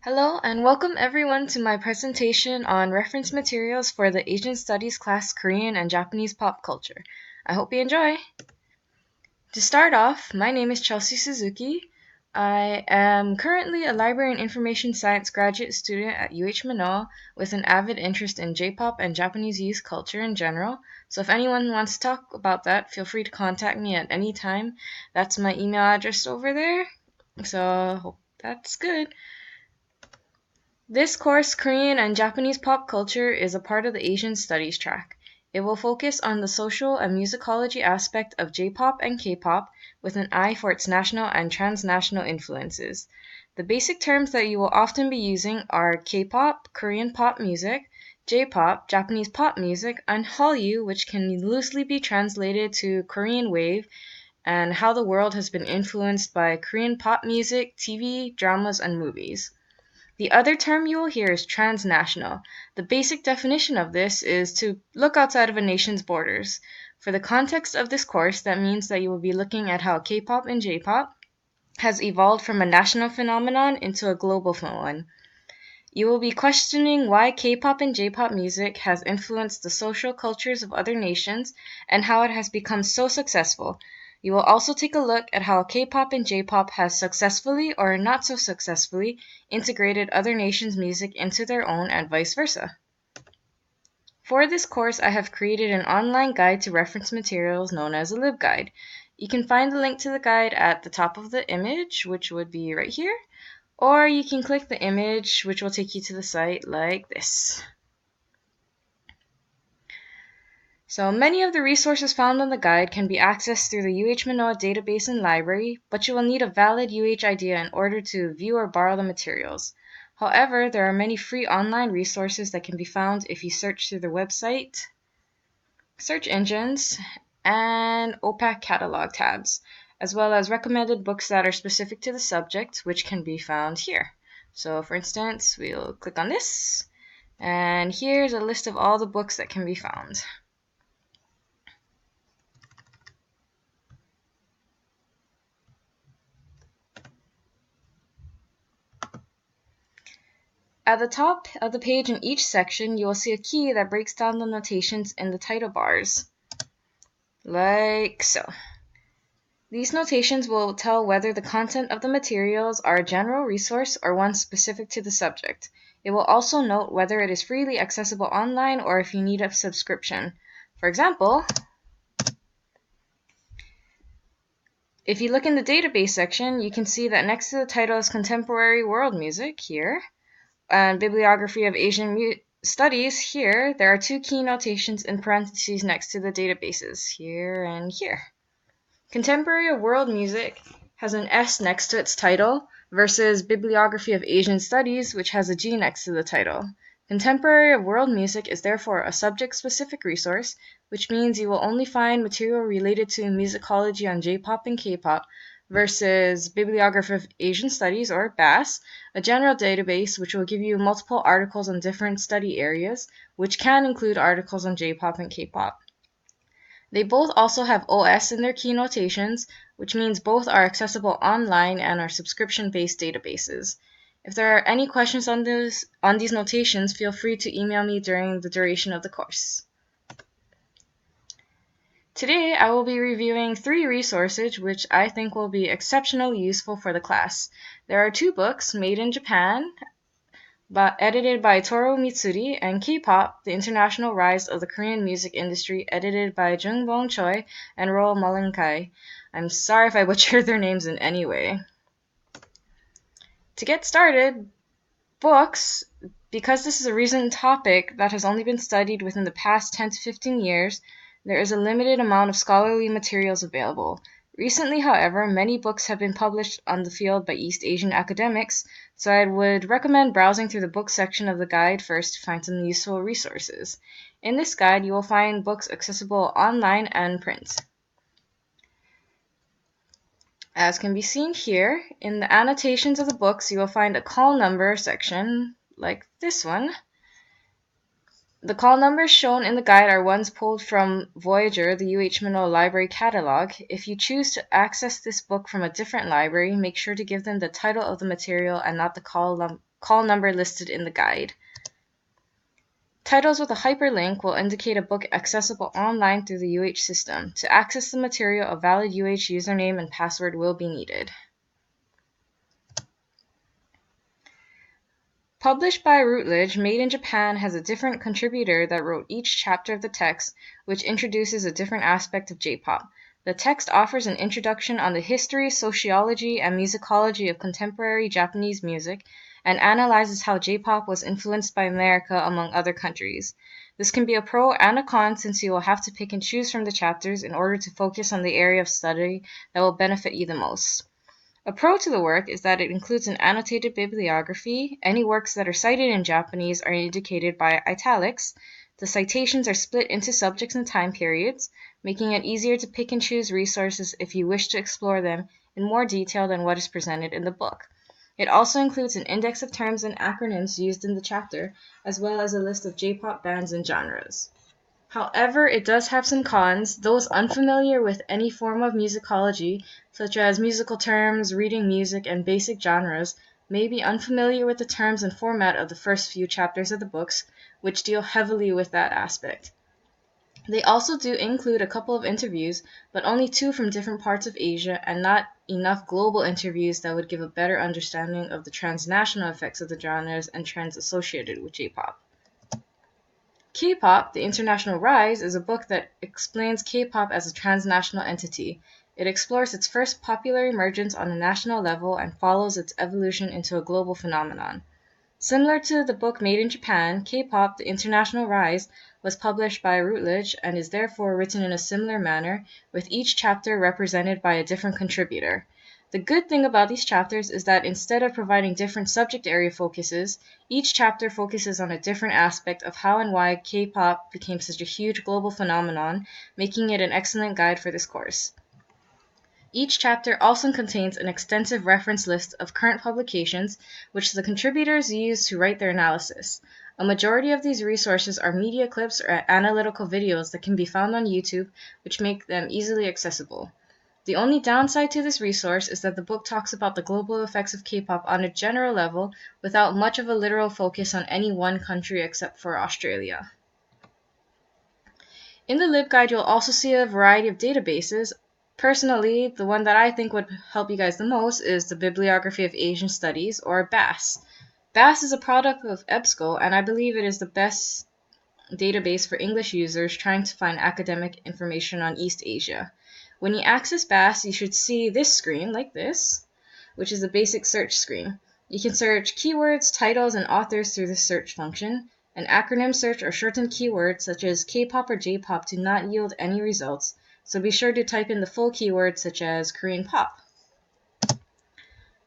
Hello and welcome everyone to my presentation on reference materials for the Asian Studies class Korean and Japanese pop culture. I hope you enjoy! To start off, my name is Chelsea Suzuki. I am currently a Library and Information Science graduate student at UH Manoa with an avid interest in J-pop and Japanese youth culture in general. So if anyone wants to talk about that, feel free to contact me at any time. That's my email address over there. So hope that's good. This course, Korean and Japanese pop culture, is a part of the Asian Studies track. It will focus on the social and musicology aspect of J-pop and K-pop with an eye for its national and transnational influences. The basic terms that you will often be using are K-pop, Korean pop music, J-pop, Japanese pop music, and Hallyu, which can loosely be translated to Korean wave, and how the world has been influenced by Korean pop music, TV, dramas, and movies. The other term you will hear is transnational. The basic definition of this is to look outside of a nation's borders. For the context of this course, that means that you will be looking at how K-pop and J-pop has evolved from a national phenomenon into a global one. You will be questioning why K-pop and J-pop music has influenced the social cultures of other nations and how it has become so successful. You will also take a look at how K-pop and J-pop has successfully or not so successfully integrated other nations' music into their own and vice versa. For this course, I have created an online guide to reference materials known as a LibGuide. You can find the link to the guide at the top of the image, which would be right here, or you can click the image, which will take you to the site like this. So many of the resources found on the guide can be accessed through the UH Manoa database and library, but you will need a valid UH ID in order to view or borrow the materials. However, there are many free online resources that can be found if you search through the website, search engines, and OPAC catalog tabs, as well as recommended books that are specific to the subject, which can be found here. So for instance, we'll click on this, and here's a list of all the books that can be found. At the top of the page in each section, you will see a key that breaks down the notations in the title bars, like so. These notations will tell whether the content of the materials are a general resource or one specific to the subject. It will also note whether it is freely accessible online or if you need a subscription. For example, if you look in the database section, you can see that next to the title is Contemporary World Music here, and Bibliography of Asian Studies here, there are two key notations in parentheses next to the databases, here and here. Contemporary World Music has an S next to its title versus Bibliography of Asian Studies, which has a G next to the title. Contemporary World Music is therefore a subject-specific resource, which means you will only find material related to musicology on J-pop and K-pop, versus Bibliography of Asian Studies, or BAS, a general database which will give you multiple articles on different study areas, which can include articles on J-pop and K-pop. They both also have OS in their key notations, which means both are accessible online and are subscription-based databases. If there are any questions on these notations, feel free to email me during the duration of the course. Today, I will be reviewing 3 resources which I think will be exceptionally useful for the class. There are 2 books, Made in Japan, edited by Toru Mitsuri, and K-pop, The International Rise of the Korean Music Industry, edited by Jung Bong Choi and Roel Malinkai. I'm sorry if I butchered their names in any way. To get started, books, because this is a recent topic that has only been studied within the past 10 to 15 years, there is a limited amount of scholarly materials available. Recently, however, many books have been published on the field by East Asian academics, so I would recommend browsing through the book section of the guide first to find some useful resources. In this guide, you will find books accessible online and print. As can be seen here, in the annotations of the books, you will find a call number section, like this one. The call numbers shown in the guide are ones pulled from Voyager, the UH Manoa Library catalog. If you choose to access this book from a different library, make sure to give them the title of the material and not the call call number listed in the guide. Titles with a hyperlink will indicate a book accessible online through the UH system. To access the material, a valid UH username and password will be needed. Published by Routledge, Made in Japan has a different contributor that wrote each chapter of the text, which introduces a different aspect of J-pop. The text offers an introduction on the history, sociology, and musicology of contemporary Japanese music, and analyzes how J-pop was influenced by America among other countries. This can be a pro and a con since you will have to pick and choose from the chapters in order to focus on the area of study that will benefit you the most. A pro to the work is that it includes an annotated bibliography. Any works that are cited in Japanese are indicated by italics. The citations are split into subjects and time periods, making it easier to pick and choose resources if you wish to explore them in more detail than what is presented in the book. It also includes an index of terms and acronyms used in the chapter, as well as a list of J-pop bands and genres. However, it does have some cons. Those unfamiliar with any form of musicology, such as musical terms, reading music, and basic genres, may be unfamiliar with the terms and format of the first few chapters of the books, which deal heavily with that aspect. They also do include a couple of interviews, but only 2 from different parts of Asia, and not enough global interviews that would give a better understanding of the transnational effects of the genres and trends associated with J-pop. K-pop: The International Rise is a book that explains K-pop as a transnational entity. It explores its first popular emergence on a national level and follows its evolution into a global phenomenon. Similar to the book Made in Japan, K-pop: The International Rise was published by Routledge and is therefore written in a similar manner, with each chapter represented by a different contributor. The good thing about these chapters is that instead of providing different subject area focuses, each chapter focuses on a different aspect of how and why K-pop became such a huge global phenomenon, making it an excellent guide for this course. Each chapter also contains an extensive reference list of current publications, which the contributors use to write their analysis. A majority of these resources are media clips or analytical videos that can be found on YouTube, which make them easily accessible. The only downside to this resource is that the book talks about the global effects of K-pop on a general level without much of a literal focus on any one country except for Australia. In the LibGuide, you'll also see a variety of databases. Personally, the one that I think would help you guys the most is the Bibliography of Asian Studies, or BAS. BAS is a product of EBSCO, and I believe it is the best database for English users trying to find academic information on East Asia. When you access BAS, you should see this screen, like this, which is a basic search screen. You can search keywords, titles, and authors through the search function. An acronym search or shortened keywords such as K-pop or J-pop do not yield any results, so be sure to type in the full keywords such as Korean pop.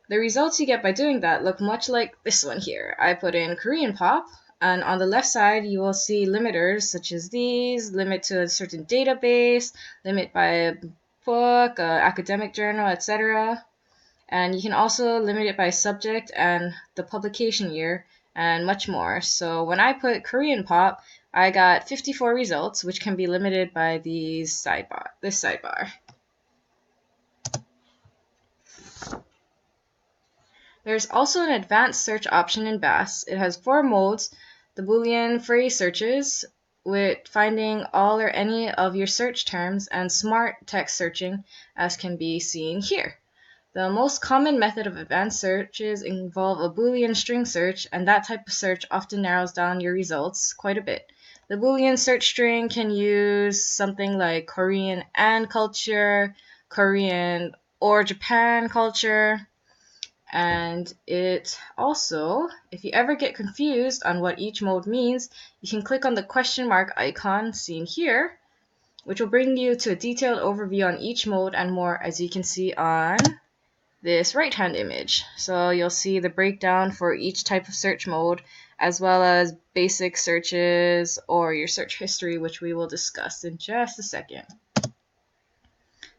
The results you get by doing that look much like this one here. I put in Korean pop, and on the left side you will see limiters such as these, limit to a certain database, limit by a book, academic journal, etc. And you can also limit it by subject and the publication year and much more. So when I put Korean pop, I got 54 results, which can be limited by this sidebar. There's also an advanced search option in BAS. It has 4 modes: the Boolean phrase searches, with finding all or any of your search terms, and smart text searching, as can be seen here. The most common method of advanced searches involve a Boolean string search, and that type of search often narrows down your results quite a bit. The Boolean search string can use something like Korean and culture, Korean or Japan culture, and it also, if you ever get confused on what each mode means, you can click on the question mark icon seen here, which will bring you to a detailed overview on each mode and more, as you can see on this right-hand image. So you'll see the breakdown for each type of search mode, as well as basic searches or your search history, which we will discuss in just a second.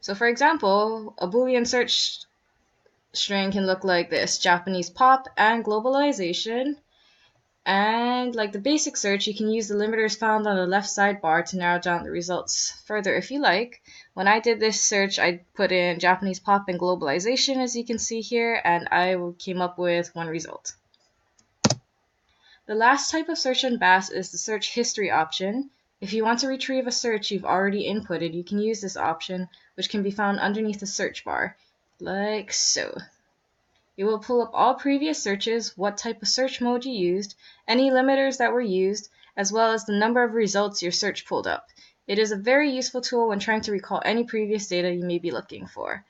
So for example, a Boolean search string can look like this: Japanese pop and globalization. And like the basic search, you can use the limiters found on the left sidebar to narrow down the results further if you like. When I did this search, I put in Japanese pop and globalization, as you can see here, and I came up with 1 result. The last type of search in BAS is the search history option. If you want to retrieve a search you've already inputted, you can use this option, which can be found underneath the search bar, like so. It will pull up all previous searches, what type of search mode you used, any limiters that were used, as well as the number of results your search pulled up. It is a very useful tool when trying to recall any previous data you may be looking for.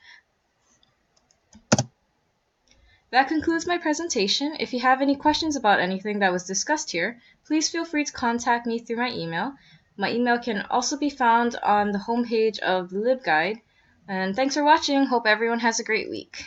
That concludes my presentation. If you have any questions about anything that was discussed here, please feel free to contact me through my email. My email can also be found on the homepage of the LibGuide. And thanks for watching. Hope everyone has a great week.